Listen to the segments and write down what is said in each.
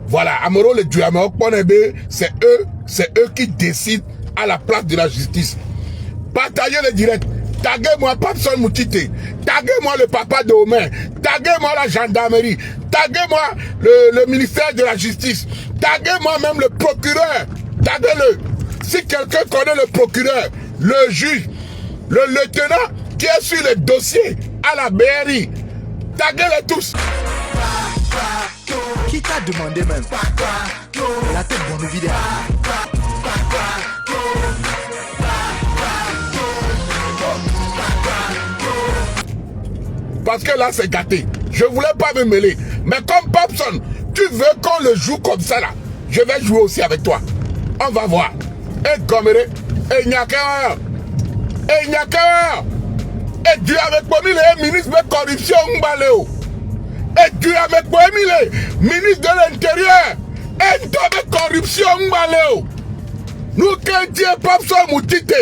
Voilà, Amoro le Duameo Ponebe, c'est eux qui décident à la place de la justice. Partagez le direct. Taguez-moi Papson Moutite. Taguez-moi le papa de Omer. Taguez-moi la gendarmerie. Taguez-moi le ministère de la justice. Taguez-moi même le procureur. Taguez-le. Si quelqu'un connaît le procureur, le juge, le lieutenant qui est sur le dossier à la BRI, taguez-les tous. Qui t'a demandé même la tête dans nos vidéos? Parce que là, c'est gâté. Je voulais pas me mêler. Mais comme Papson, tu veux qu'on le joue comme ça là, je vais jouer aussi avec toi. On va voir. Et Gomere, et Nyaka, et Nyaka, et Dieu avec moi, le ministre de corruption, Mbaleo. Et Dieu avec moi, le ministre de l'Intérieur, et Dieu avec corruption, Mbaleo. Nous, quand Dieu Papson Moutite,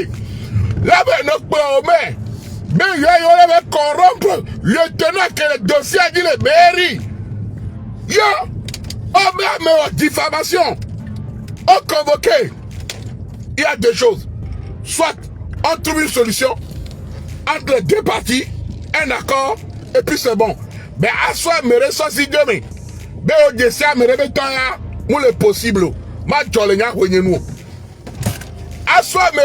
là, ben, notre premier, mais il va corrompre le tenant que le dossier a dit le mairie. Yo, on met en diffamation. On convoqué. Il y a deux choses. Soit on trouve une solution entre les deux parties, un accord, et puis c'est bon. Mais à soi, me ressources demain. Mais au dossier, me remettons là, où le possible. Ma jolenia, vous nous. À soi, me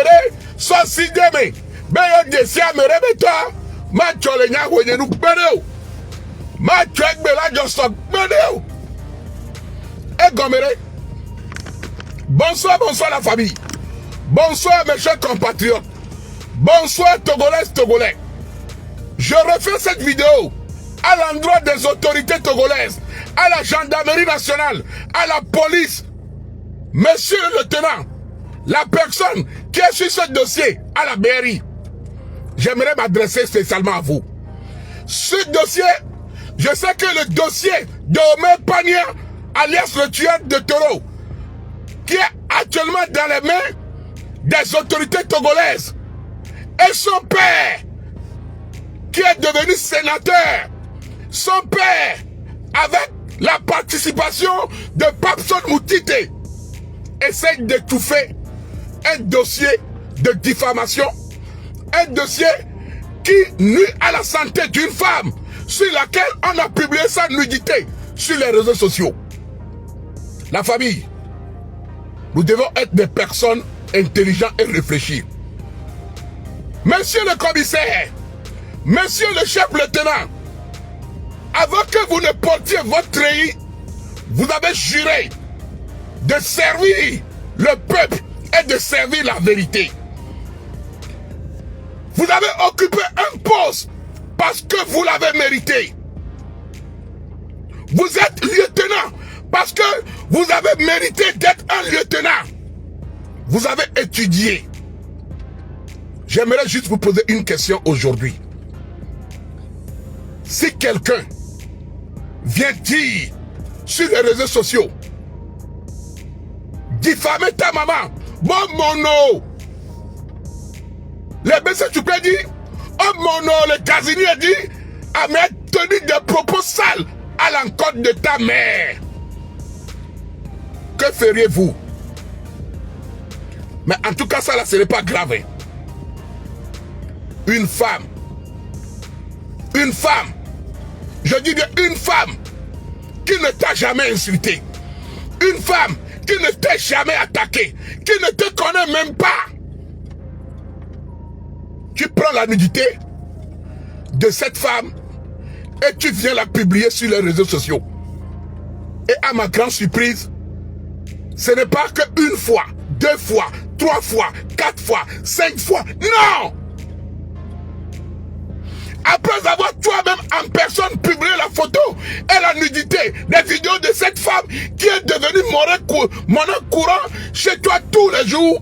ressources demain. Mais au dossier, me remettons. Ma jolenia, vous nous. Ma jolenia, me remettons. Et Gomere. Bonsoir, bonsoir la famille. Bonsoir mes chers compatriotes. Bonsoir Togolais. Je refais cette vidéo à l'endroit des autorités togolaises, à la gendarmerie nationale, à la police. Monsieur le lieutenant, la personne qui est sur ce dossier à la BRI, j'aimerais m'adresser spécialement à vous. Ce dossier, je sais que le dossier de Omer Pania, alias le tueur de taureau, qui est actuellement dans les mains des autorités togolaises, et son père, qui est devenu sénateur, son père, avec la participation de Papson Moutite, essaie d'étouffer un dossier de diffamation, un dossier qui nuit à la santé d'une femme, sur laquelle on a publié sa nudité sur les réseaux sociaux. La famille, nous devons être des personnes intelligentes et réfléchies. Monsieur le commissaire, monsieur le chef lieutenant, avant que vous ne portiez votre treillis, vous avez juré de servir le peuple et de servir la vérité. Vous avez occupé un poste parce que vous l'avez mérité. Vous êtes lieutenant parce que vous avez mérité d'être un lieutenant. Vous avez étudié. J'aimerais juste vous poser une question aujourd'hui. Si quelqu'un vient dire sur les réseaux sociaux, diffamer ta maman, bon mono, les BC tu peux dire, oh mono, le casinier dit, à m'être tenu des propos sales à l'encontre de ta mère. Que feriez-vous? Mais en tout cas, ça là, ce n'est pas grave. Une femme, je dis bien une femme qui ne t'a jamais insulté, une femme qui ne t'a jamais attaqué, qui ne te connaît même pas. Tu prends la nudité de cette femme et tu viens la publier sur les réseaux sociaux. Et à ma grande surprise, ce n'est pas qu'une fois, 2 fois, 3 fois, 4 fois, 5 fois. Non! Après avoir toi-même en personne publié la photo et la nudité, les vidéos de cette femme qui est devenue monnaie courant chez toi tous les jours,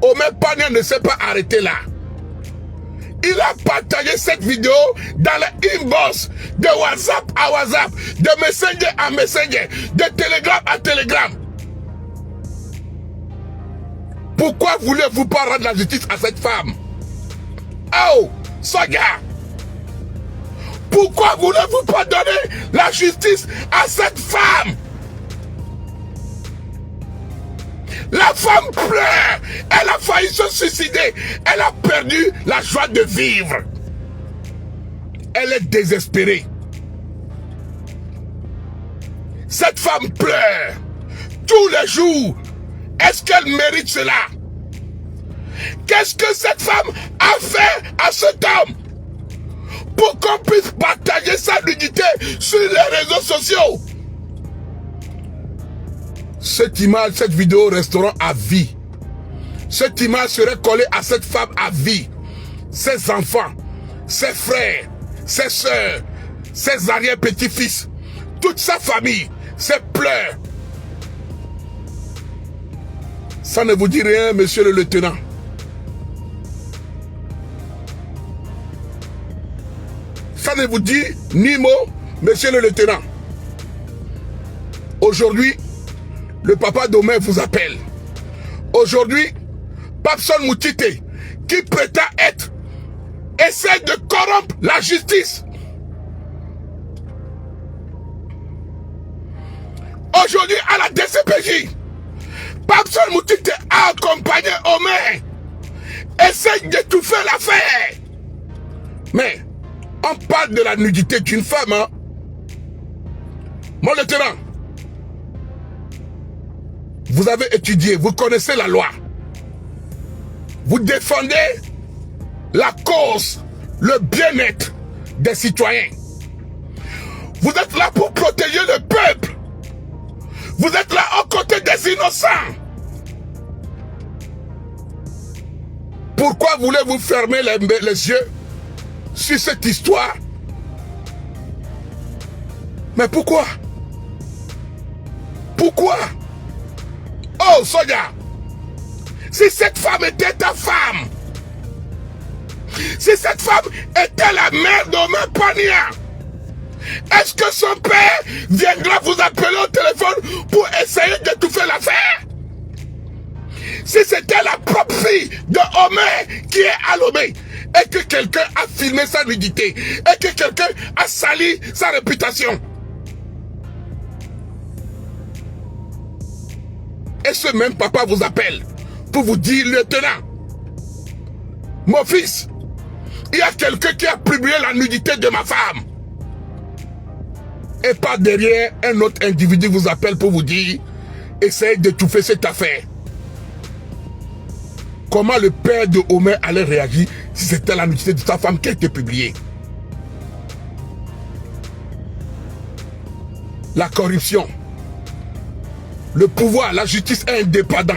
Omer Pania ne s'est pas arrêté là. Il a partagé cette vidéo dans les inbox de WhatsApp à WhatsApp, de Messenger à Messenger, de Telegram à Telegram. Pourquoi voulez-vous pas rendre la justice à cette femme? Oh, Soga! Pourquoi voulez-vous pas donner la justice à cette femme? La femme pleure. Elle a failli se suicider. Elle a perdu la joie de vivre. Elle est désespérée. Cette femme pleure tous les jours. Est-ce qu'elle mérite cela? Qu'est-ce que cette femme a fait à cet homme pour qu'on puisse partager sa nudité sur les réseaux sociaux? Cette image, cette vidéo resteront à vie. Cette image serait collée à cette femme à vie. Ses enfants, ses frères, ses soeurs, ses arrière-petits-fils, toute sa famille, ses pleurs. Ça ne vous dit rien, monsieur le lieutenant? Ça ne vous dit ni mot, monsieur le lieutenant? Aujourd'hui, le papa d'Omer vous appelle. Aujourd'hui, Papson Moutite, qui prétend être, essaie de corrompre la justice. Aujourd'hui, à la DCPJ, Papson Moutite a accompagné Omer, essaie d'étouffer l'affaire. Mais, on parle de la nudité d'une femme, hein? Mon lieutenant, vous avez étudié, vous connaissez la loi. Vous défendez la cause, le bien-être des citoyens. Vous êtes là pour protéger le peuple. Vous êtes là aux côtés des innocents. Pourquoi voulez-vous fermer les yeux sur cette histoire? Mais pourquoi? Pourquoi? Oh, Sonia, si cette femme était ta femme, si cette femme était la mère d'Omer Pania, est-ce que son père viendra vous appeler au téléphone pour essayer d'étouffer l'affaire? Si c'était la propre fille de Omer qui est à Lomé, et que quelqu'un a filmé sa nudité, et que quelqu'un a sali sa réputation, et ce même papa vous appelle pour vous dire, lieutenant, mon fils, il y a quelqu'un qui a publié la nudité de ma femme. Et par derrière, un autre individu vous appelle pour vous dire, essayez d'étouffer cette affaire. Comment le père de Omer allait réagir si c'était la nudité de sa femme qui a été publiée? La corruption, le pouvoir, la justice est indépendant.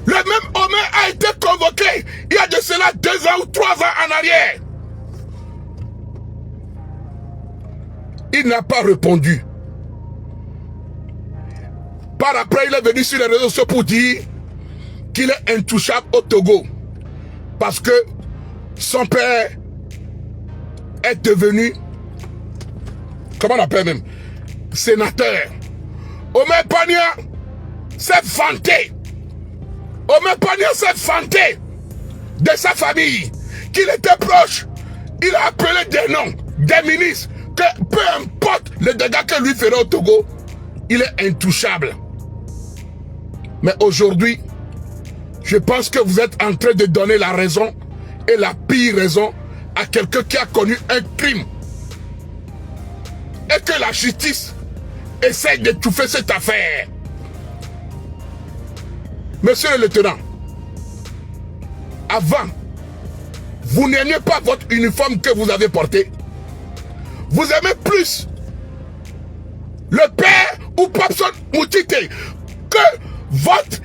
Le même Omer a été convoqué il y a de cela 2 ans ou 3 ans en arrière. Il n'a pas répondu. Par après, il est venu sur les réseaux sociaux pour dire qu'il est intouchable au Togo. Parce que son père est devenu, comment on appelle même, sénateur. Omer Pania s'est vanté. Omer Pania s'est vanté de sa famille, qu'il était proche. Il a appelé des noms, des ministres, que peu importe les dégâts que lui ferait au Togo, il est intouchable. Mais aujourd'hui, je pense que vous êtes en train de donner la raison, et la pire raison, à quelqu'un qui a connu un crime. Et que la justice essaie d'étouffer cette affaire. Monsieur le lieutenant, avant, vous n'aimiez pas votre uniforme que vous avez porté. Vous aimez plus le père ou Papson Moutite que votre,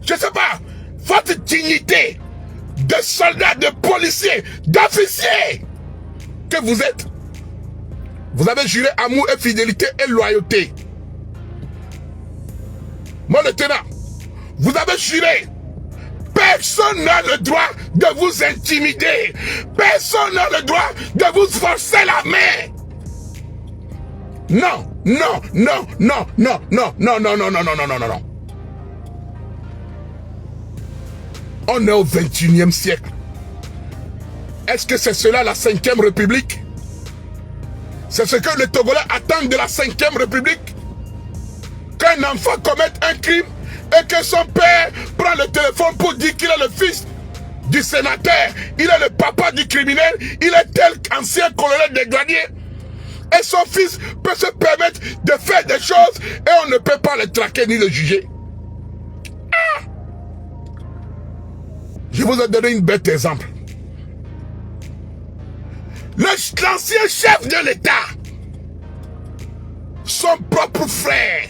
je sais pas, votre dignité de soldat, de policier, d'officier que vous êtes. Vous avez juré amour et fidélité et loyauté. Mon lieutenant, vous avez juré. Personne n'a le droit de vous intimider. Personne n'a le droit de vous forcer la main. Non, non, non, non, non, non, non, non, non, non, non, non, non, non, non. On est au 21e siècle. Est-ce que c'est cela la 5e République? C'est ce que les Togolais attendent de la 5e République? Qu'un enfant commette un crime et que son père prend le téléphone pour dire qu'il est le fils du sénateur, il est le papa du criminel, il est tel qu'ancien colonel des douaniers. Et son fils peut se permettre de faire des choses et on ne peut pas le traquer ni le juger. Ah! Je vous ai donné une bête exemple. L'ancien chef de l'État, son propre frère,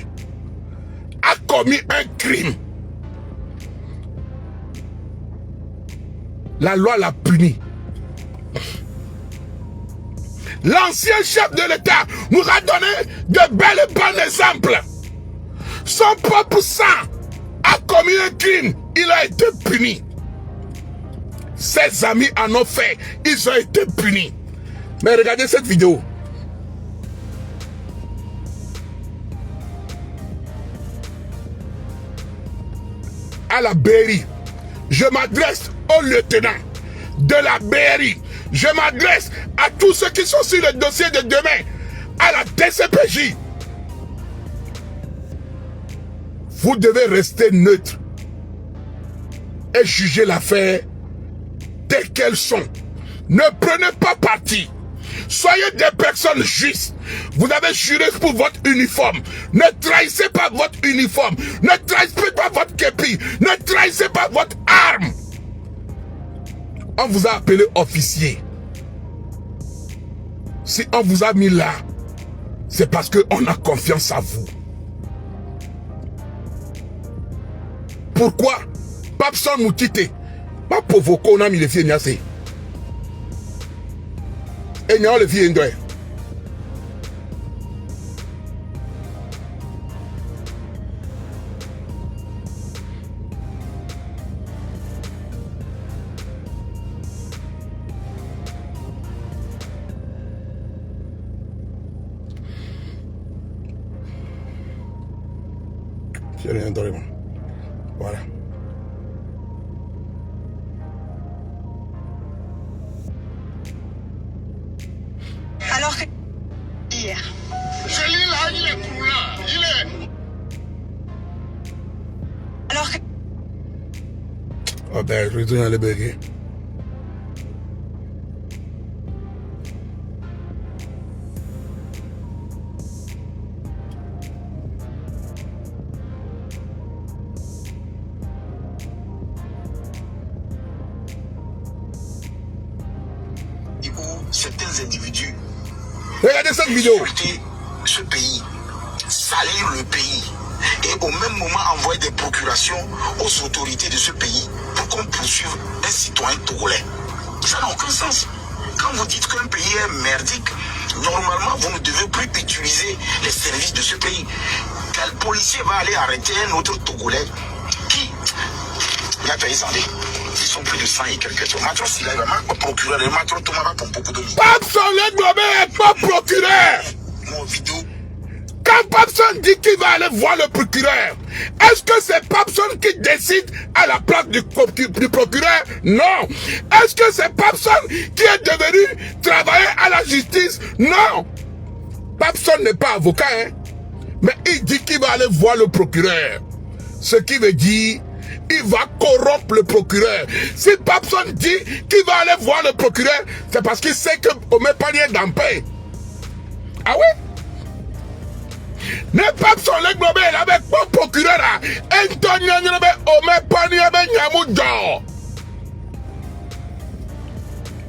a commis un crime. La loi l'a puni. L'ancien chef de l'État nous a donné de belles et bons exemples. Son propre sang a commis un crime. Il a été puni. Ses amis en ont fait. Ils ont été punis. Mais regardez cette vidéo. À la Berry, je m'adresse au lieutenant de la Berry. Je m'adresse à tous ceux qui sont sur le dossier de demain, à la DCPJ. Vous devez rester neutre et juger l'affaire telle qu'elles sont. Ne prenez pas parti. Soyez des personnes justes. Vous avez juré pour votre uniforme. Ne trahissez pas votre uniforme. Ne trahissez pas votre képi. Ne trahissez pas votre arme. On vous a appelé officier. Si on vous a mis là, c'est parce qu'on a confiance en vous. Pourquoi? Papson Moutite. Ma pauvre qu'on a mis les filles niassées. Et n'y a les filles indouées. J'ai rien dans les mains. Voilà. Alors que hier. Celui-là, il est croulant. Il est. Alors que. Ah ben, je vais dire les bégués. Où certains individus Regardez cette vidéo. insulter ce pays, salir le pays et au même moment envoyer des procurations aux autorités de ce pays pour qu'on poursuive un citoyen togolais. Ça n'a aucun sens. Quand vous dites qu'un pays est merdique, normalement vous ne devez plus utiliser les services de ce pays. Quel policier va aller arrêter un autre Togolais qui... Il y a paysan, ils sont plus de 100 et quelques chose. Matron, s'il a vraiment un procureur, le matron Thomas pour beaucoup de monde. Papson Legbomé est pas procureur. Mon vidéo. Quand Papson dit qu'il va aller voir le procureur, est-ce que c'est Papson qui décide à la place du procureur? Non. Est-ce que c'est Papson qui est devenu travailler à la justice? Non. Papson n'est pas avocat, hein. Mais il dit qu'il va aller voir le procureur. Ce qui veut dire, il va corrompre le procureur. Si Papson dit qu'il va aller voir le procureur, c'est parce qu'il sait que Omé Pani est dans paix. Ah ouais? Ne Papson Legbomé, il avait pas procureur là. Antonio Omé Pani avec Nyamoujo.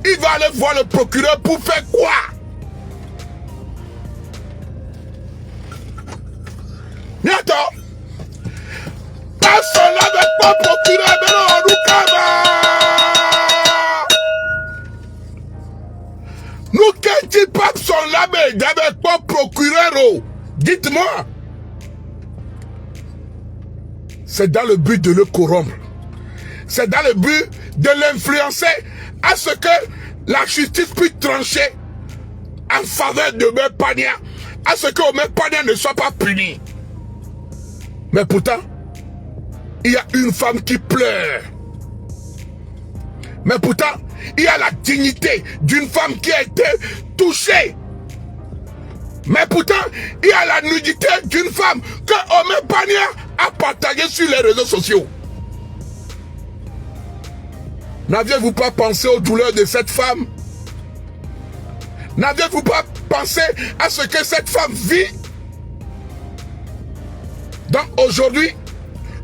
Il va aller voir le procureur pour faire quoi? Bientôt. Personne n'avait pas procureur, mais non, nous qu'est-ce que Papson n'avait pas procureur? Dites-moi. C'est dans le but de le corrompre. C'est dans le but de l'influencer à ce que la justice puisse trancher en faveur de Omé Pani, à ce que Omé Pani ne soit pas puni. Mais pourtant, il y a une femme qui pleure. Mais pourtant, il y a la dignité d'une femme qui a été touchée. Mais pourtant, il y a la nudité d'une femme que Omer Pania a partagée sur les réseaux sociaux. N'aviez-vous pas pensé aux douleurs de cette femme? N'aviez-vous pas pensé à ce que cette femme vit? Donc aujourd'hui,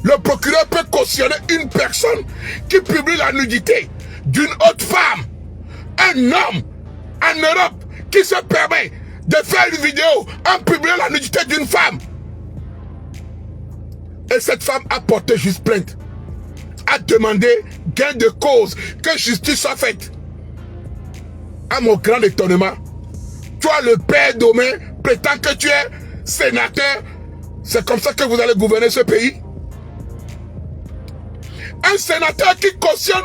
le procureur peut cautionner une personne qui publie la nudité d'une autre femme. Un homme en Europe qui se permet de faire une vidéo en publiant la nudité d'une femme. Et cette femme a porté juste plainte. A demandé gain de cause, que justice soit faite. À mon grand étonnement, toi le père d'Omer prétend que tu es sénateur. C'est comme ça que vous allez gouverner ce pays? Un sénateur qui cautionne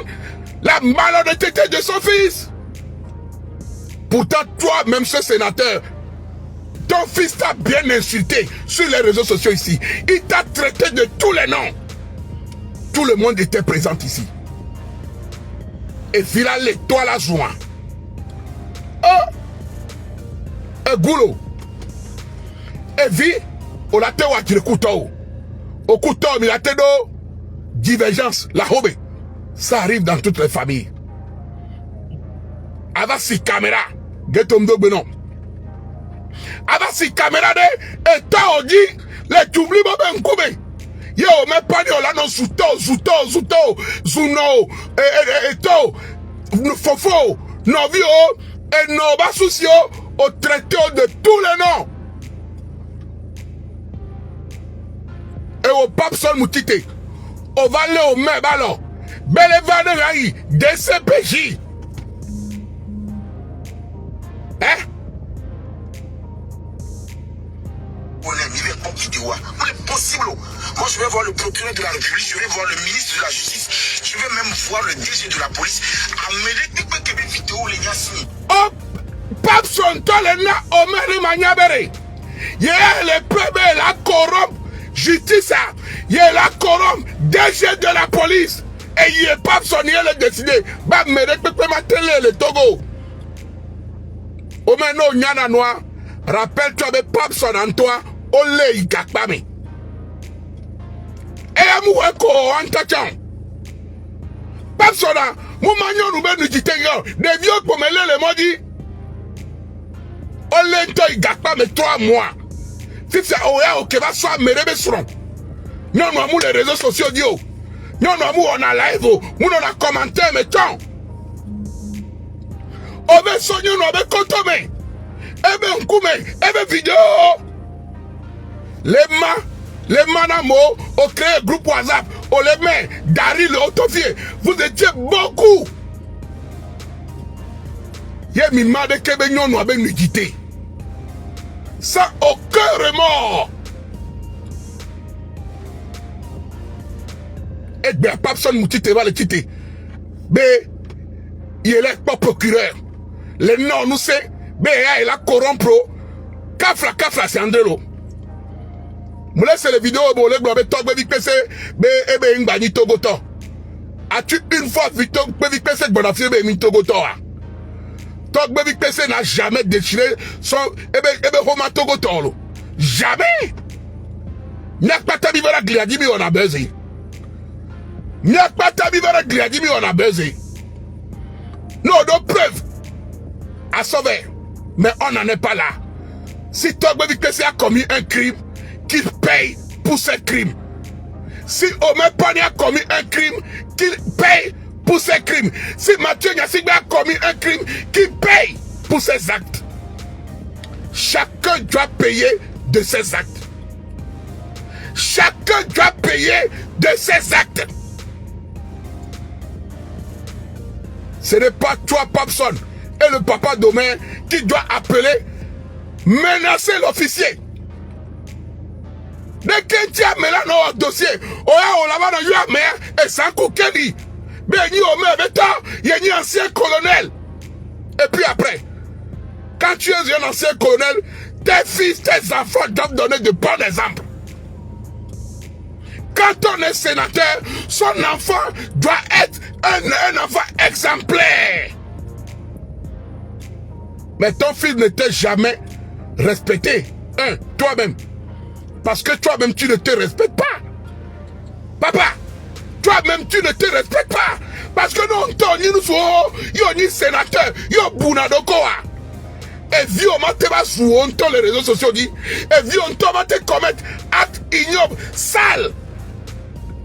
la malhonnêteté de son fils. Pourtant, toi-même, ce sénateur, ton fils t'a bien insulté sur les réseaux sociaux ici. Il t'a traité de tous les noms. Tout le monde était présent ici. Et vila l'étoile à joie. Oh! Et goulot. Et vie, on l'a te watch le couteau. Au couteau, il a te do. Divergence, la hobe. Ça arrive dans toutes les familles. Avec si caméra, getomdo benon. Avec si caméra de, et ta odi, les toubli bobe nkoube. Yo, mais pas de là non zuto, zuno, et to, fofo, novio, et nova soucio, au traité de tous les noms. Et au pape sol moutite. On va aller au même alors. Belevane Raï, DCPJ. Hein? On est mis les pompiers de Wa. On est possible. Moi, je vais voir le procureur de la République, je vais voir le ministre de la Justice, je vais même voir le DG de la police. Amener des vidéos, les gars, signes. Oh, Pape Sontolena, Omer Maniabere. Y'a le peuple, la corrompe. Justice, il est la corrompe, DG de la police, et il est pas sonné le décider. Bah, mais le Togo. Omeno Nyana Noir, rappelle-toi de Papson en toi, Olé Igakpame. Et Amoueko Antachan. Papsona, Moumanyon nous nous dit des vieux pour mêler les maudits. Olé Toi Igakpame 3 mois. Si c'est Oya Okeba soit Merebe Sron. Non, nous les réseaux sociaux dio. Non, nous on a live, nous on a commenté, mais tant. Ove sonyo no be kotome. Ebe nkume, ebe vidéo. Les manamo, au créé groupe WhatsApp, au les mains, Dari le autofié. Vous étiez beaucoup. Yé mi made kebe nyon no abe nudité. Sans aucun remords. Et bien, Papson Moutite va le quitter. Mais, il est pas procureur. Les noms nous c'est, mais il a corrompu. Kafla, c'est Andrelo. Vous laissez les vidéos, vous les globez, vous avez PC, mais il y a Togoto. As-tu une fois vu ton PC, bon, affaire, mais Togoto. Ton PC n'a jamais déchiré son, Roma Togoto. Jamais. Il n'y a pas de vivre Gliadimi, on a besoin. Il n'y a pas de vivre Gliadimi, on a besoin. Non, de preuves à sauver. Mais on n'en est pas là. Si Togbé PC a commis un crime, qu'il paye pour ce crime. Si Omer Pani a commis un crime, qu'il paye pour ses crimes. Si Mathieu Nyasigbe a commis un crime, qu'il paye pour ses actes. Chacun doit payer de ses actes. Chacun doit payer de ses actes. Ce n'est pas toi, Papson, et le papa d'Omer qui doit appeler, menacer l'officier. Dès que tu as mêlé dans le dossier, on l'a dans le maire et sans Koukeni. Mais il y a un ancien colonel. Et puis après, quand tu es un ancien colonel, tes fils, tes enfants doivent donner de bons exemples. Quand on est sénateur, son enfant doit être un enfant exemplaire. Mais ton fils ne t'a jamais respecté. Toi-même. Parce que toi-même, tu ne te respectes pas. Papa, toi-même, tu ne te respectes pas. Parce que non, nous ni sénateur, yo Bunadokoa. Et vieux, on te va sur les réseaux sociaux dit. Et vieux, on te commettre acte ignoble, sale.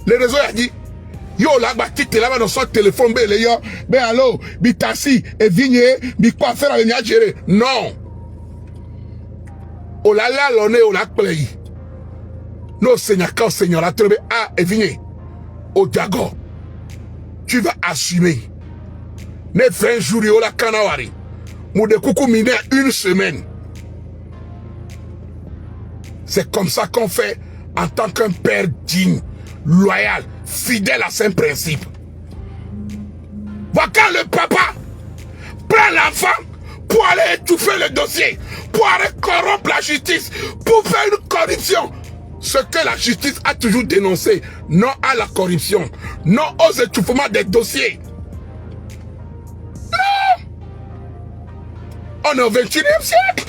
Les réseaux ont dit. Yo la batite là dans son téléphone ben yo ben allo bi taxi et vigné bi quoi faire avec nya gérer non o la l'onné o la play no seigneur quand seigneur la trebe a et vigné au diago tu vas assumer ne 20 jours yo la kanawari mou de coucou mine une semaine. C'est comme ça qu'on fait en tant qu'un père digne, loyal, fidèle à ses principes. Voilà quand le papa prend l'enfant pour aller étouffer le dossier, pour aller corrompre la justice, pour faire une corruption. Ce que la justice a toujours dénoncé, non à la corruption, non aux étouffements des dossiers. Non! On est au 21e siècle.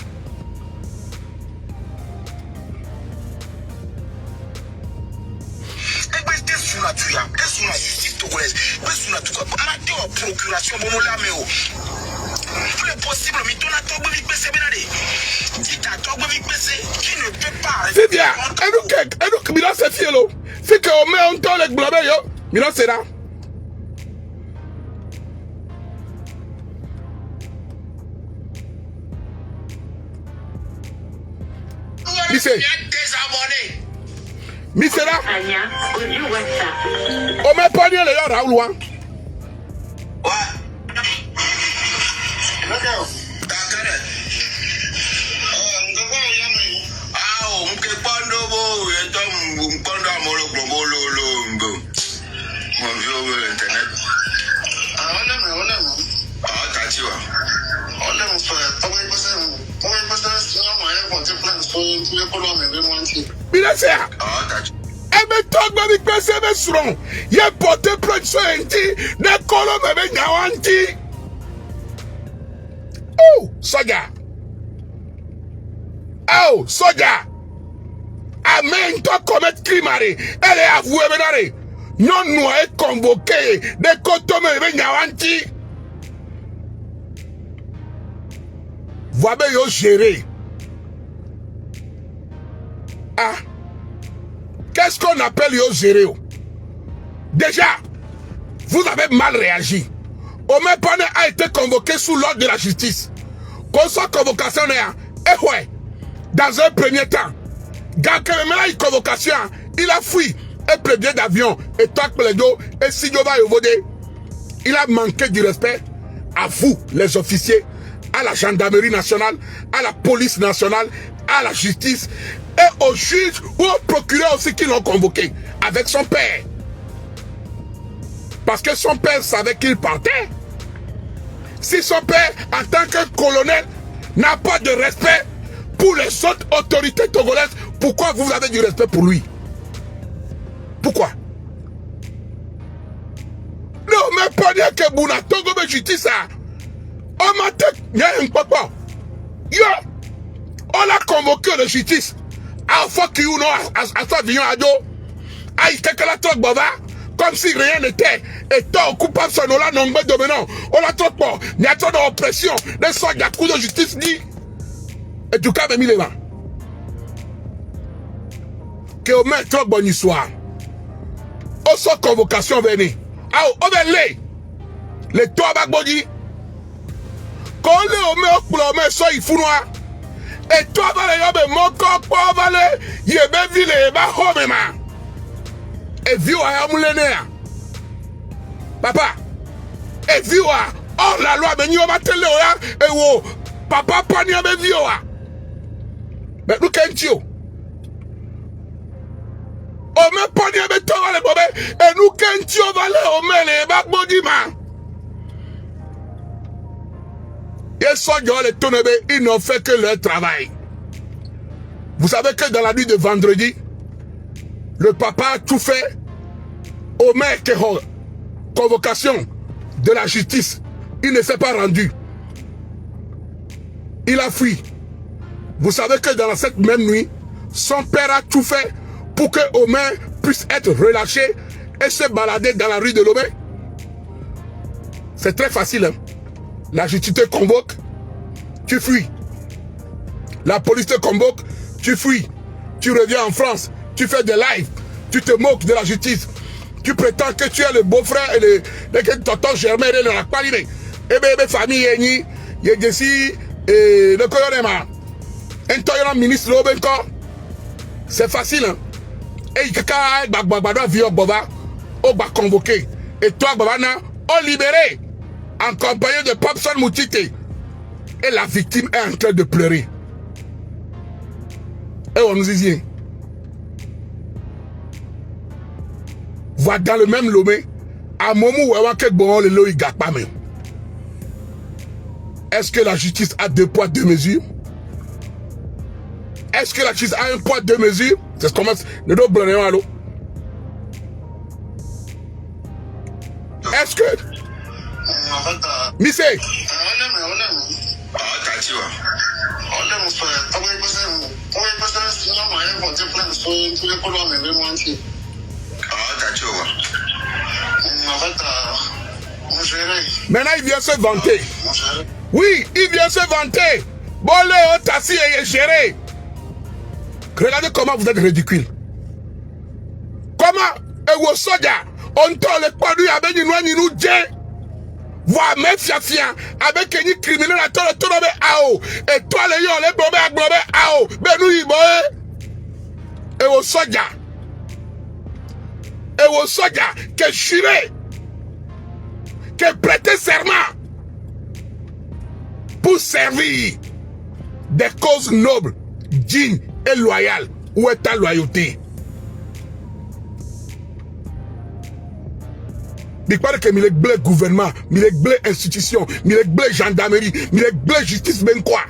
Sous la justice togolaise, sous la procuration, tout est possible, mais ton atom qui ne peut pas. C'est bien, et nous, c'est fielo. C'est qu'on met un temps le globe, yo. Mais c'est là. Misera. On met pas bien les gens Raoul. Ouais. Oh, soja. Oh, soja. Amen, toi commettre crime. Elle est avouée, menare. Non, nous est convoqué. Des cotomes, Nyawanti. Voyez, yo gérer. Ah. Qu'est-ce qu'on appelle yo gérer? Déjà, vous avez mal réagi. Omer Pane a été convoqué sous l'ordre de la justice. Qu'on soit convocation, et ouais, dans un premier temps, Gakremela a convocation, il a fui un président d'avion, et Toak Pledo, et Sidioba Yovode. Il a manqué du respect à vous, les officiers, à la gendarmerie nationale, à la police nationale, à la justice, et aux juges ou aux procureurs aussi qui l'ont convoqué, avec son père. Parce que son père savait qu'il partait. Si son père, en tant que colonel, n'a pas de respect pour les autres autorités togolaises, pourquoi vous avez du respect pour lui? Pourquoi? Non, mais pas dire que Bouna Togo me justice ça. On m'a dit, un papa. Yo, on l'a convoqué de justice. À fuck you, non, à sa vision à dos. Aïe, quelqu'un la troque bava. Comme si rien n'était. Et toi, coupable, son là, non, mais dominant. On a trop peur. Il y a trop d'oppression. Les soins de la cour de justice dit. Et tout cas, mis les mains. Que on met trop bonne histoire. On sort convocation venez. Ah, on va les trois bagbodi. Quand on met au plan, on met ça, il fout noir. Et toi, va les hommes, mon corps, pas valer. Il est bien ville, il est bien homme, et vieux à Moulénéa. Papa. Et vieux à. Oh la loi, mais nous va te le et wo. Papa, pas n'y a pas vieux à. Mais nous, qu'est-ce que on met pas n'y a pas de temps, les bobés. Et nous, qu'est-ce que va aller au mêlé, bagbodima. Et ça, les tonébé, ils n'ont fait que leur travail. Vous savez que dans la nuit de vendredi, le papa a tout fait au mec convocation de la justice, il ne s'est pas rendu. Il a fui. Vous savez que dans cette même nuit, son père a tout fait pour que Omer puisse être relâché et se balader dans la rue de Lomé. C'est très facile. Hein? La justice te convoque, tu fuis. La police te convoque, tu fuis. Tu reviens en France, tu fais des lives, tu te moques de la justice. Tu prétends que tu es le beau-frère et le tonton Germain et le Rakpaline. Et bien, famille, il y a ici, le colonel, un toyant ministre, c'est facile. Hein? Et il y a convoqué. Et toi, Babana, on libéré, en compagnie de Papson Moutite. Et la victime est en train de pleurer. Et on nous dit, va dans le même Lomé, à un moment où on a le est-ce que la justice a 2 poids 2 mesures? Est-ce que la justice a 1 poids 2 mesures? C'est ce qu'on commence. Ne doit pas à l'eau. Est-ce que Missé maintenant il vient se vanter. Oui, il vient se vanter. Bon, Léo, Tassi est géré. Regardez comment vous êtes ridicule. Comment et vous soja on t'a le produit avec une noix ni nous djé. Voir mes fiafiens avec une criminel à toi le tour de AO. Et toi les yon les blobé à blobé AO. Ben nous y boy. Et vous soja. Et vous soja que juré. Que prêter serment. Pour servir des causes nobles, dignes et loyales. Où est ta loyauté? Il paraît que il est blé gouvernement, il est blé institution, il est blé gendarmerie, il est blé justice, ben quoi?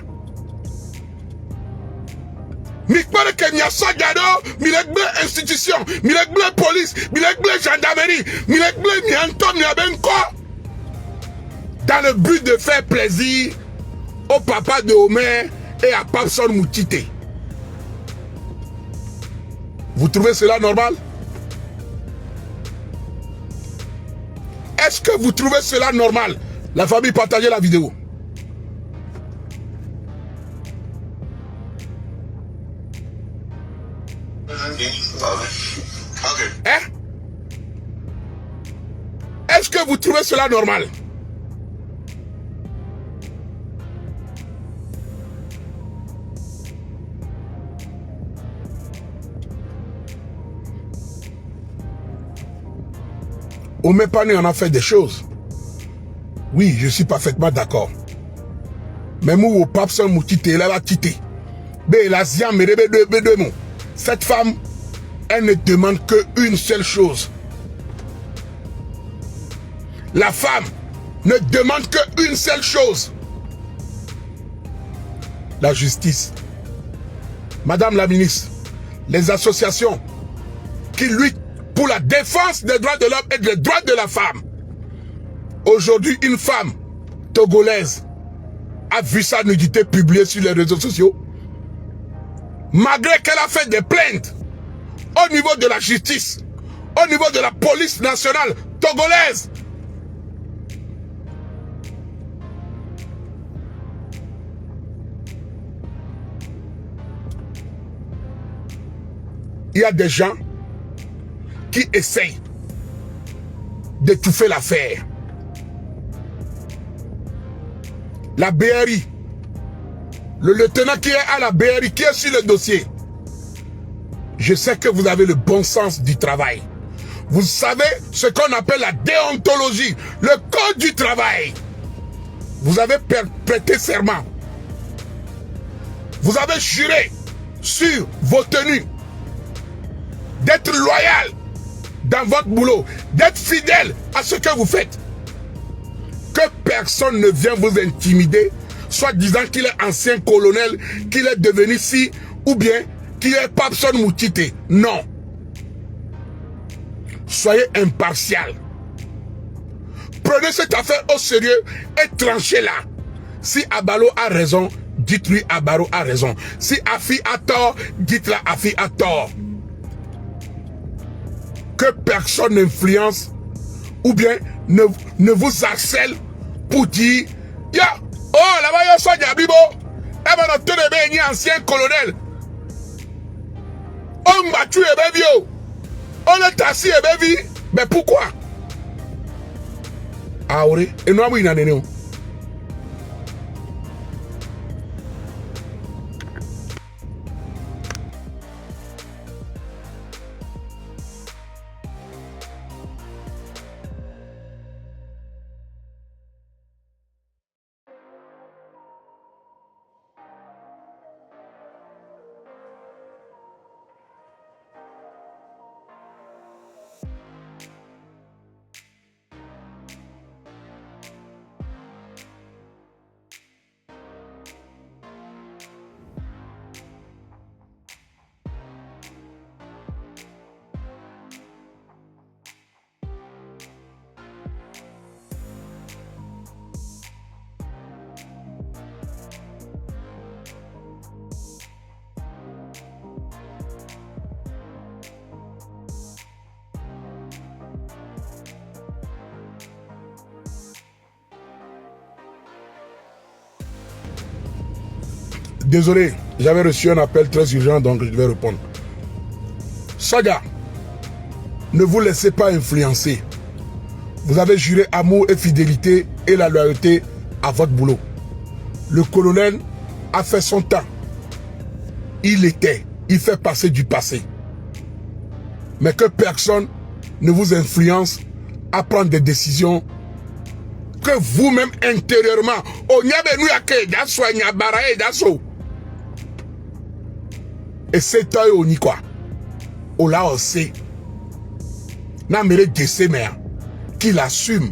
Il paraît que il y a ça gado, il est blé institution, il est blé police, il est blé gendarmerie, il est blé mianton, il est ben quoi? Dans le but de faire plaisir au papa de Omer et à Papson Moutite. Vous trouvez cela normal? Est-ce que vous trouvez cela normal? La famille, partagez la vidéo. Hein? Est-ce que vous trouvez cela normal? Omer Pané en a fait des choses. Oui, je suis parfaitement d'accord. Mais moi, au pape son moutite, elle a tité. Cette femme, elle ne demande qu'une seule chose. La femme ne demande qu'une seule chose. La justice. Madame la ministre, les associations qui luttent pour la défense des droits de l'homme et des droits de la femme. Aujourd'hui, une femme togolaise a vu sa nudité publiée sur les réseaux sociaux. Malgré qu'elle a fait des plaintes au niveau de la justice, au niveau de la police nationale togolaise. Il y a des gens qui essayent d'étouffer l'affaire. La BRI, le lieutenant qui est à la BRI, qui est sur le dossier, je sais que vous avez le bon sens du travail. Vous savez ce qu'on appelle la déontologie, le code du travail. Vous avez prêté serment. Vous avez juré sur vos tenues d'être loyal dans votre boulot, d'être fidèle à ce que vous faites. Que personne ne vienne vous intimider, soit disant qu'il est ancien colonel, qu'il est devenu ci, ou bien qu'il est Papson Moutite. Non. Soyez impartial. Prenez cette affaire au sérieux et tranchez-la. Si Abalo a raison, dites-lui Abalo a raison. Si Afi a tort, dites-la Afi a tort. Que personne n'influence ou bien ne vous harcèle pour dire ya oh là-bas il y a Yabibo et ben notre bébé ancien colonel on m'a tué bébé on est assis bébé mais pourquoi ah oui et nous avons une année. Désolé, j'avais reçu un appel très urgent, donc je vais répondre. Saga, ne vous laissez pas influencer. Vous avez juré amour et fidélité et la loyauté à votre boulot. Le colonel a fait son temps. Il fait passer du passé. Mais que personne ne vous influence à prendre des décisions que vous-même intérieurement, et c'est toi on y quoi on l'a aussi n'a méré de mère qu'il assume.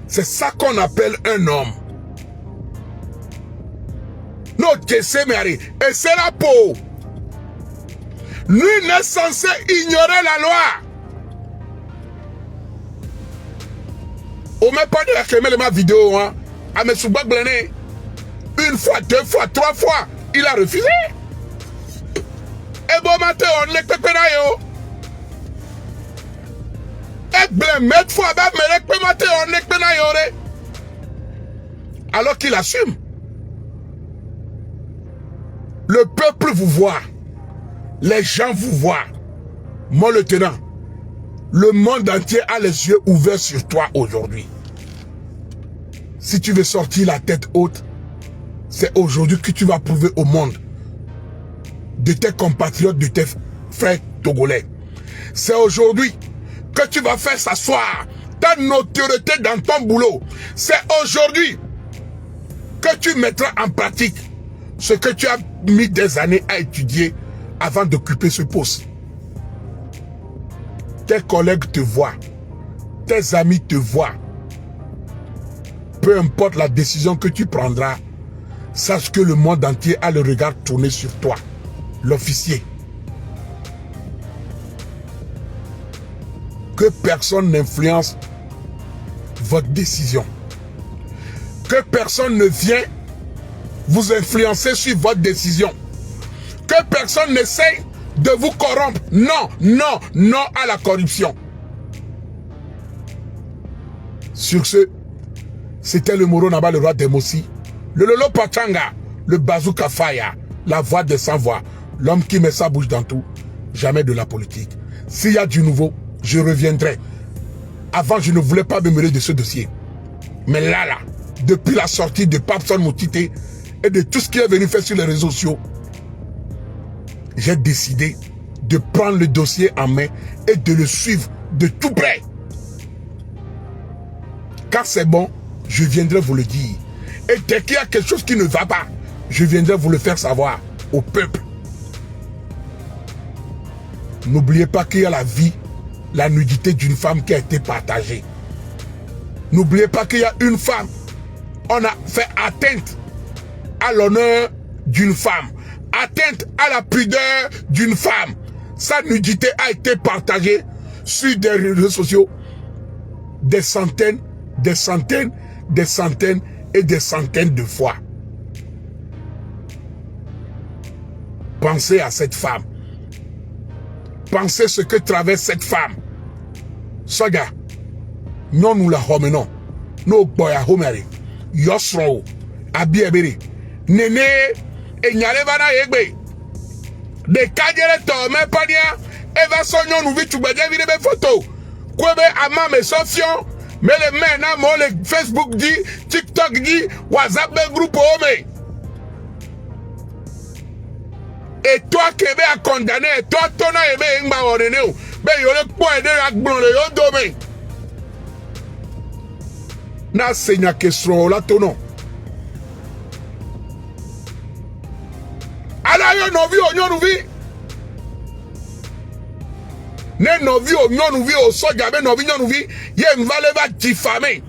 C'est ça qu'on appelle un homme. Non mère et c'est la peau. Lui n'est censé ignorer la loi. On met pas de ma vidéo hein à M. Bagblene. Une fois, deux fois, trois fois, il a refusé. Et bon matin, on ne peut pas yo. Et bien, mettre fois, on ne peut pas yo. Alors qu'il assume. Le peuple vous voit. Les gens vous voient. Mon lieutenant, le monde entier a les yeux ouverts sur toi aujourd'hui. Si tu veux sortir la tête haute, c'est aujourd'hui que tu vas prouver au monde de tes compatriotes, de tes frères togolais. C'est aujourd'hui que tu vas faire s'asseoir ta notoriété dans ton boulot. C'est aujourd'hui que tu mettras en pratique ce que tu as mis des années à étudier avant d'occuper ce poste. Tes collègues te voient, tes amis te voient. Peu importe la décision que tu prendras, sache que le monde entier a le regard tourné sur toi. L'officier. Que personne n'influence votre décision. Que personne ne vient vous influencer sur votre décision. Que personne n'essaie de vous corrompre. Non, non, non à la corruption. Sur ce, c'était le Moro Naba, le roi des Mossi, le Lolo Pachanga, le Bazooka Faya, la voix des sans-voix. L'homme qui met sa bouche dans tout, jamais de la politique. S'il y a du nouveau, je reviendrai. Avant, je ne voulais pas me mêler de ce dossier. Mais là, depuis la sortie de Papson Moutité et de tout ce qui est venu faire sur les réseaux sociaux, j'ai décidé de prendre le dossier en main et de le suivre de tout près. Car c'est bon, je viendrai vous le dire. Et dès qu'il y a quelque chose qui ne va pas, je viendrai vous le faire savoir au peuple. N'oubliez pas qu'il y a la vie, la nudité d'une femme qui a été partagée. N'oubliez pas qu'il y a une femme. On a fait atteinte à l'honneur d'une femme. Atteinte à la pudeur d'une femme. Sa nudité a été partagée sur des réseaux sociaux. Des centaines des centaines et des centaines de fois. Pensez à cette femme. Pensez ce que traverse cette femme. Saga, non nous la homenon. No boy a homeri. Yosro, abiebiri. Nene, et nyalevana yegbe. De kajere to me pania. Eva sonyon nous vit tu bedje vide be photo. Kwebe ama me sofion. Mais les mains, moi, le Facebook dit, TikTok dit, WhatsApp le groupe home. Et toi qui es condamné, et toi, ton aimé, il m'a ordonné, mais il y a le point de la blonde, il y a domaine. Na seigneur question là, ton nom. Alors, il y a nos vies, on nous vit. Ne nos vies, on nous vit, au soja, mais nos vies, on nous vit, il y a une valeur va diffamer.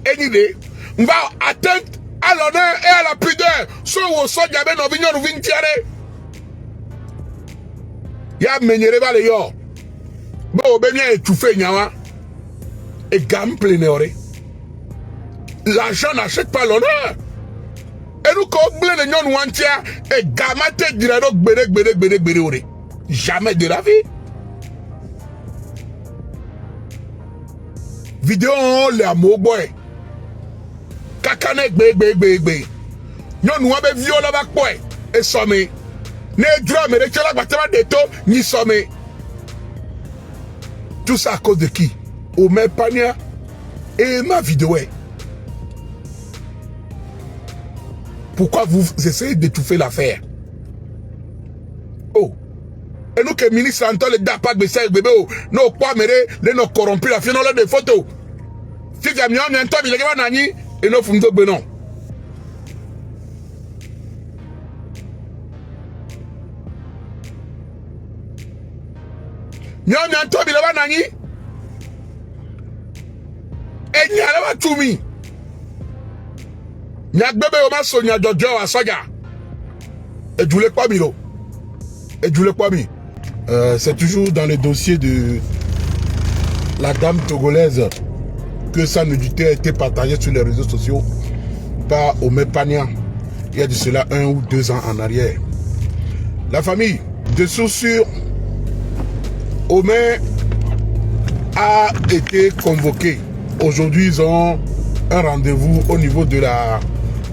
Et idée, on va atteindre à l'honneur et à la pudeur. Soit au soja, mais nos vies, on nous vit, tirer. Il y a menyere va le yo. Bon, ben, il y a étouffé, nyawa. Et gamme plénéoré. L'argent n'achète pas l'honneur. Et nous, quand on blé les gens, et gamate dirait donc bédé. Jamais de la vie. Vidéo, les amours, boy. Kakane, bé. Nous, nous avons violé avec boy. Et sommé. Ne drum, mais les tchala, bâtiment de to, ni sommé. Tout ça à cause de qui? Omer Pania et ma vidéo. Pourquoi vous essayez d'étouffer l'affaire? Oh. Et nous que le ministre Anton le dapat de bébé, nous pas mêler, nous corrompus la fin des photos. Si jamais on entend, il y a un nani, et nous fumons de benon. Nous entend, il y a un nani, et il y a un toumi. Nyak bébé oma sonia jojo a saga. Et je voulais pas milo. C'est toujours dans le dossier de la dame togolaise que sa nudité a été partagée sur les réseaux sociaux par Omer Pania. Il y a de cela 1 ou 2 ans en arrière. La famille de sourcils, Omer a été convoqué. Aujourd'hui, ils ont un rendez-vous au niveau de la...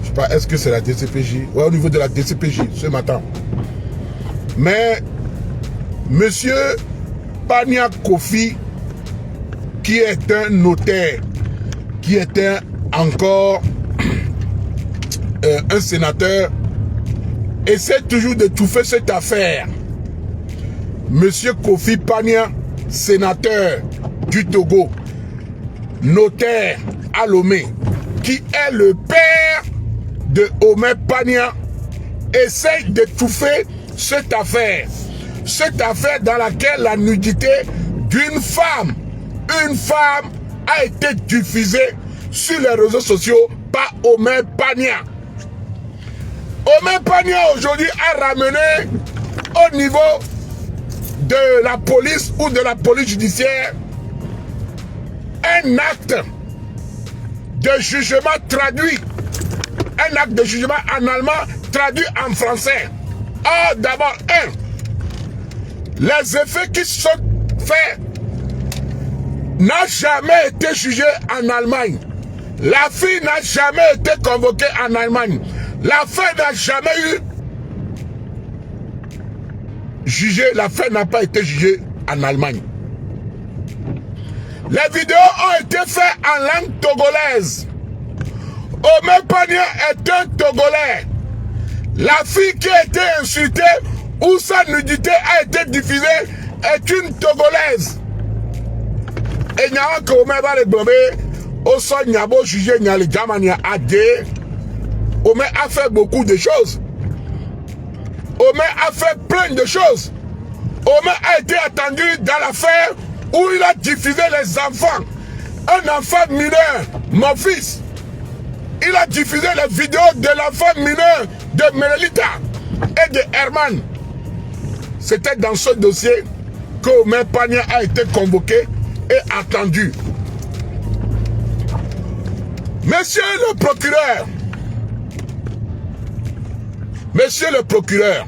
Je sais pas, est-ce que c'est la DCPJ? Ouais, au niveau de la DCPJ, ce matin. Mais, monsieur Pania Kofi, qui est un notaire, qui était encore un sénateur, essaie toujours d'étouffer cette affaire. Monsieur Kofi Pania, sénateur du Togo, notaire à Lomé, qui est le père de Omer Pania, essaye d'étouffer cette affaire. Cette affaire dans laquelle la nudité d'une femme, a été diffusée sur les réseaux sociaux par Omer Pania. Omer Pania aujourd'hui a ramené au niveau de la police ou de la police judiciaire un acte de jugement traduit. Un acte de jugement en allemand traduit en français. Or, d'abord, les effets qui sont faits n'ont jamais été jugés en Allemagne. La fille n'a jamais été convoquée en Allemagne. L'affaire n'a jamais eu jugé. L'affaire n'a pas été jugée en Allemagne. Les vidéos ont été faites en langue togolaise. Omer Pania est un Togolais. La fille qui a été insultée ou sa nudité a été diffusée est une Togolaise. Et il y a un que Omer va le blâmer. Au sol, il y a beau juger, il y a les Jamania AD. Omer a fait beaucoup de choses. Omer a fait plein de choses. Omer a été attendu dans l'affaire où il a diffusé les enfants. Un enfant mineur, mon fils. Il a diffusé les vidéos de l'enfant mineur de Melelita et de Herman. C'était dans ce dossier que Omer Pania a été convoqué et entendu. Monsieur le procureur, monsieur le procureur,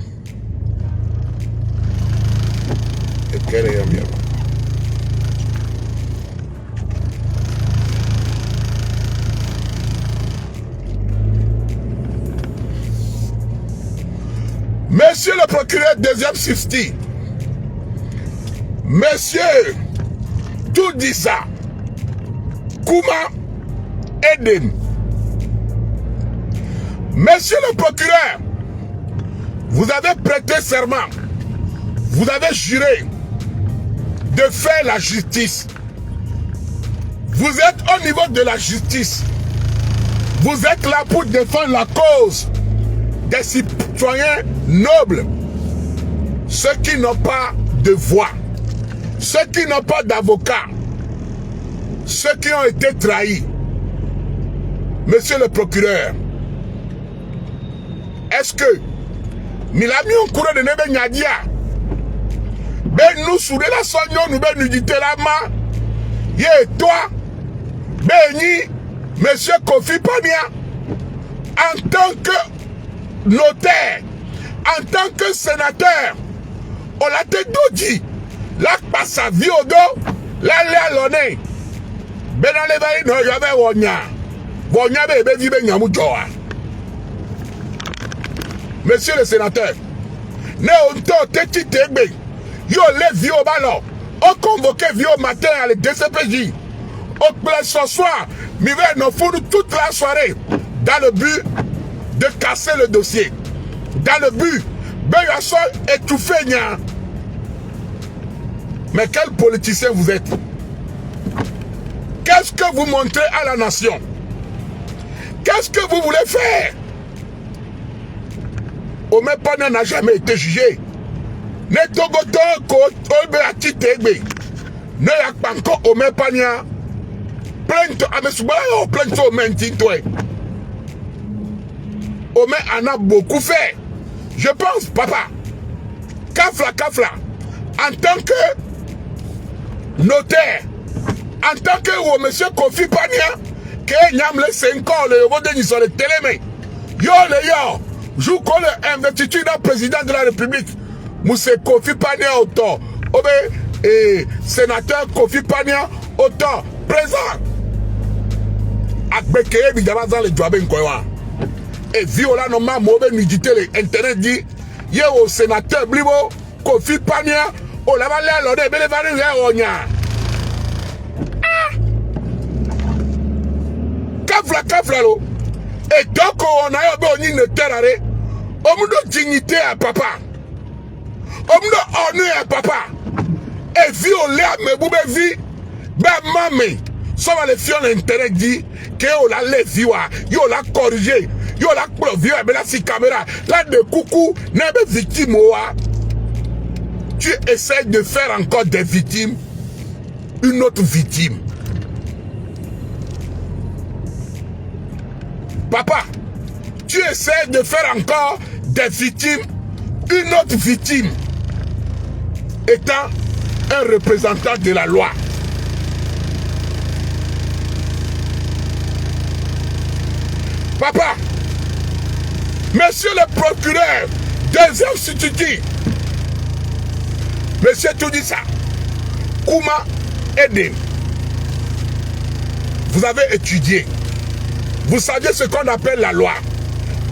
monsieur le procureur, deuxième substitut, monsieur tout dit ça, Kuma Eden, monsieur le procureur, vous avez prêté serment, vous avez juré de faire la justice. Vous êtes au niveau de la justice. Vous êtes là pour défendre la cause des citoyens nobles, ceux qui n'ont pas de voix, ceux qui n'ont pas d'avocat, ceux qui ont été trahis. Monsieur le procureur, est-ce que Milami on courant de Nebe Nyadia ben nous soudés la soignon nous ben nous dit la main yé toi Beni monsieur Kofi Pania en tant que notaire, en tant que sénateur, on l'a dit la passe à vie au dos la lé l'onnée ben dans les bails non y'avait wonya bébé vive nyamujoa. Monsieur le sénateur, ne onto teti tegbe yo le vie au ballon on convoqué vie au matin à le DCPJ au place ce soir mi va nous foutre toute la soirée dans le but de casser le dossier, dans le but de so étouffer nya. Mais quel politicien vous êtes? Qu'est-ce que vous montrez à la nation? Qu'est-ce que vous voulez faire? Omepania n'a jamais été jugé. Ne togoto ko obe atitegbe. Ne yakpanko Omepania. Plainte amesubala o plainte o mentintwe. Ome en a beaucoup fait. Je pense, papa. Kafla. En tant que notaire, en tant que monsieur Kofi Pania, que nyam le 5 ans, le yobo de sur le télémé. Yo, joue comme l'investiture d'un président de la République. Monsieur Kofi Pania autant. Et sénateur Kofi Pania autant. Présent. Akbekeye évidemment dans les joabes quoi. Et viola normalement mauvais nudité l'internet dit yé au sénateur Blibo Kofi Pania o la valé l'ordre bele valé onya. Kafla lo. Et donc on a eu une terre on me dignité à papa. On me honneur à papa. Et violer mes boubé vie ben mamé. Ça va les fions l'intérêt dit que on la levé yo la corrigé. Yo la provio et là si caméra là de coucou n'est pas victime tu essaies de faire encore des victimes une autre victime. Papa, tu essaies de faire encore des victimes une autre victime étant un représentant de la loi. Papa, monsieur le procureur, deuxième substitut, monsieur Toudissa, Kuma Eden, vous avez étudié, vous savez ce qu'on appelle la loi,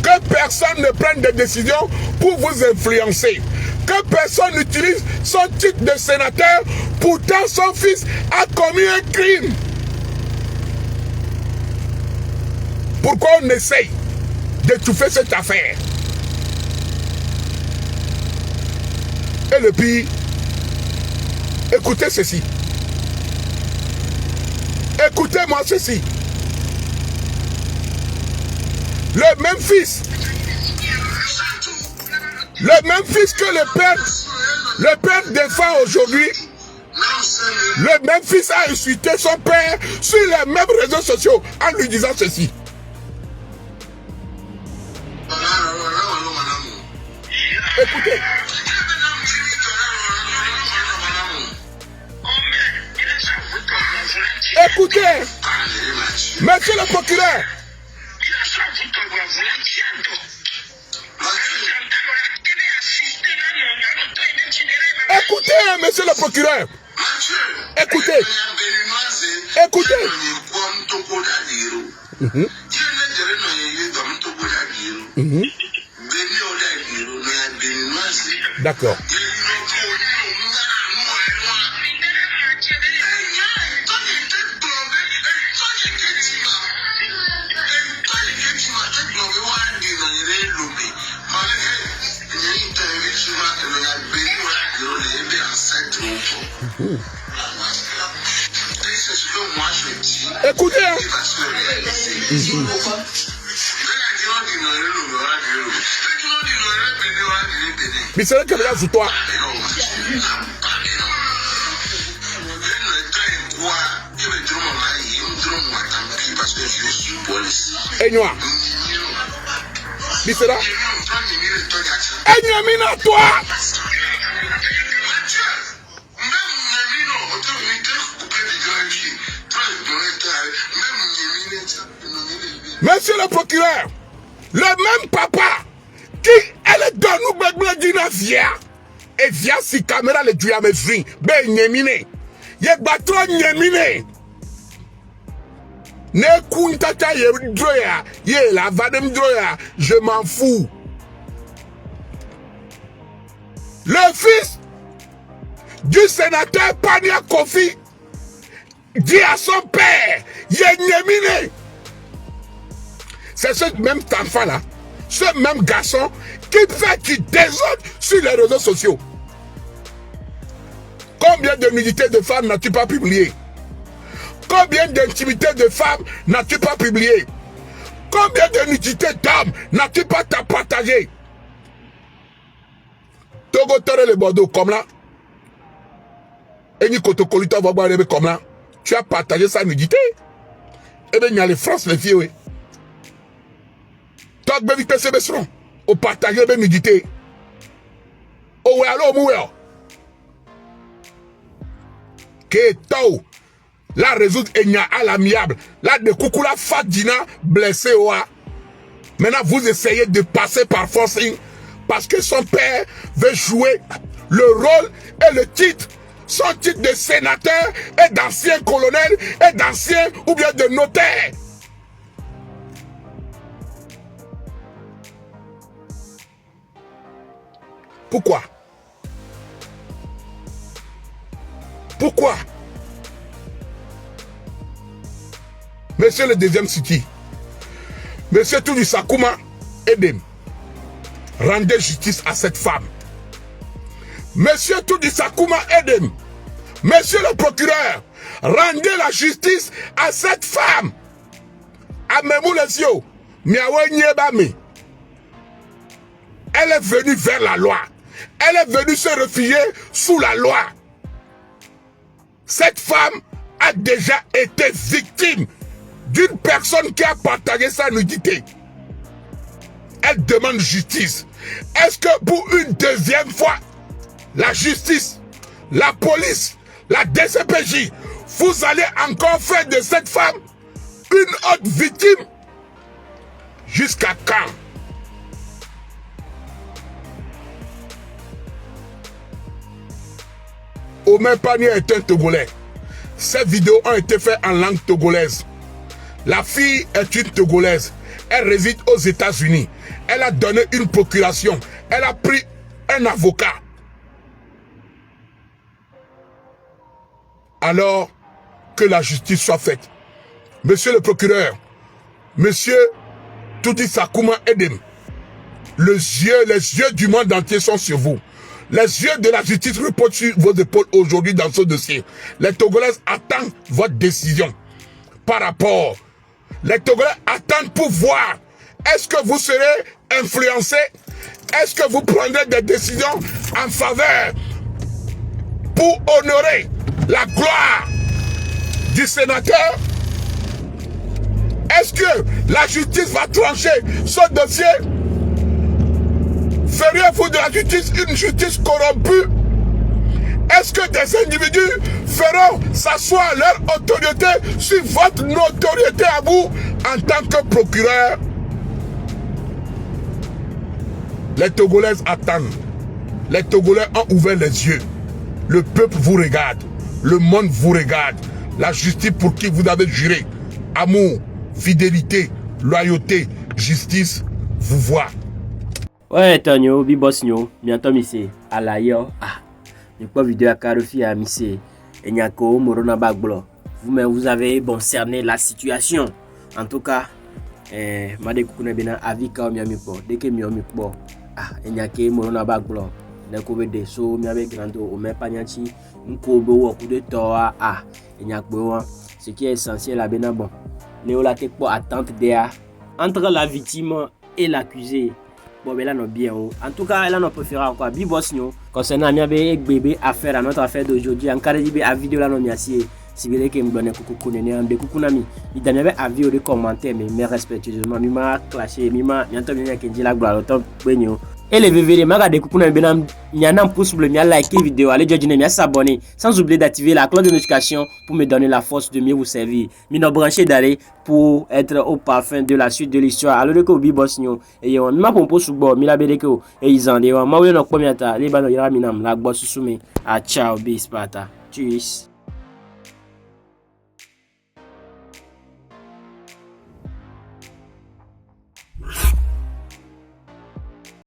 que personne ne prenne des décisions pour vous influencer, que personne n'utilise son titre de sénateur, pourtant son fils a commis un crime. Pourquoi on essaye d'étouffer cette affaire? Et le pire, écoutez ceci. Écoutez-moi ceci. Le même fils que le père défend aujourd'hui, le même fils a insulté son père sur les mêmes réseaux sociaux en lui disant ceci. Écoutez. Écoutez, monsieur le procureur. Écoutez, monsieur le procureur. Écoutez. Écoutez. D'accord. Écoutez, hein. Mais c'est vrai que là, c'est toi. Et noir. Mais c'est là. Et noir, toi. Monsieur le procureur, le même papa qui elle donne nous d'une via et via si caméra le tuer à mes filles, ben nyemine, ye batron nyemine, ne kuntata ye droya, ye la vadem droya, je m'en fous. Le fils du sénateur Pania Kofi dit à son père, ye nyemine. C'est ce même enfant-là, ce même garçon qui désordre sur les réseaux sociaux. Combien de nudités de femmes n'as-tu pas publié? Combien d'intimités de femmes n'as-tu pas publié? Combien de nudités d'hommes n'as-tu pas partagé? Togo Tore le Bordeaux comme là. Et Nicoto Kolita va boire comme là. Tu as partagé sa nudité. Et bien il y a les France, les filles, oui. Toi, tu peux faire ça. Au partager de nudité. Oh, alors, mourir. Que tôt. La résoudre et à l'amiable. Là, de Koukoula Fadina blessé. Maintenant, vous essayez de passer par forcing. Parce que son père veut jouer le rôle et le titre. Son titre de sénateur et d'ancien colonel et d'ancien ou bien de notaire. Pourquoi? Pourquoi? Monsieur le deuxième city, monsieur Toudi Sakouma, aidez-moi. Rendez justice à cette femme. Monsieur Toudi Sakouma, aidez-moi. Monsieur le procureur, rendez la justice à cette femme. Amemou les yeux, miawe nyebami. Elle est venue vers la loi. Elle est venue se réfugier sous la loi. Cette femme a déjà été victime d'une personne qui a partagé sa nudité. Elle demande justice. Est-ce que pour une deuxième fois, la justice, la police, la DCPJ, vous allez encore faire de cette femme une autre victime? Jusqu'à quand? Omer Panier est un Togolais. Ces vidéos ont été faites en langue togolaise. La fille est une Togolaise. Elle réside aux États-Unis. Elle a donné une procuration. Elle a pris un avocat. Alors que la justice soit faite. Monsieur le procureur, monsieur Toudi Sakouma Edem, les yeux du monde entier sont sur vous. Les yeux de la justice reposent sur vos épaules aujourd'hui dans ce dossier. Les Togolaises attendent votre décision par rapport. Les Togolais attendent pour voir. Est-ce que vous serez influencé? Est-ce que vous prendrez des décisions en faveur pour honorer la gloire du sénateur? Est-ce que la justice va trancher ce dossier? Feriez-vous de la justice une justice corrompue? Est-ce que des individus feront s'asseoir leur autorité sur votre notoriété à vous en tant que procureur? Les Togolaises attendent. Les Togolais ont ouvert les yeux. Le peuple vous regarde. Le monde vous regarde. La justice pour qui vous avez juré. Amour, fidélité, loyauté, justice, vous voit. Ouais, Tonyo, Bibos Nyo, bientôt Missé, à la yo, je pas vidéo à Karofi à Missé, et Nyako, Morona Bagblo. Vous-même, vous avez bon cerné la situation. En tout cas, Made Kukune Bena, Avika, Miamipo, dès que Miamipo, et Nyake, Morona Bagblo, Neko de so, Miabe Grando, ou même Panyachi, Nkobo, coup de toa, et Nyako, ce qui est essentiel à Benabon. Léo la tête pour attente derrière entre la victime et l'accusé. Bon, mais là, non, bien. En tout cas, là, on préfère encore Bibos Nyo. Concernant Miabe bébé affaire à notre affaire d'aujourd'hui, en cas de à vidéo là, non, merci. Si vous voulez que me donne coucou, nami. Il donne à vidéo de commentaires, mais respectueusement, mima clashé, mima, bientôt, bien qu'il dit la gloire, autant, benyo. Et les VVD, magade coucou na benam, nyana pouce bleu, mia like vidéo, allez judge mia s'abonner, sans oublier d'activer la cloche de notification pour me donner la force de mieux vous servir. Mino branché d'aller pour être au parfum de la suite de l'histoire. Alors que Bibos Nyo, et yon, ma pompo sous bord, mila bedeko, et ils en déwan, ma ouye no komiata, les bano yara minam, la boss soume, ciao, bis pata, tchuss.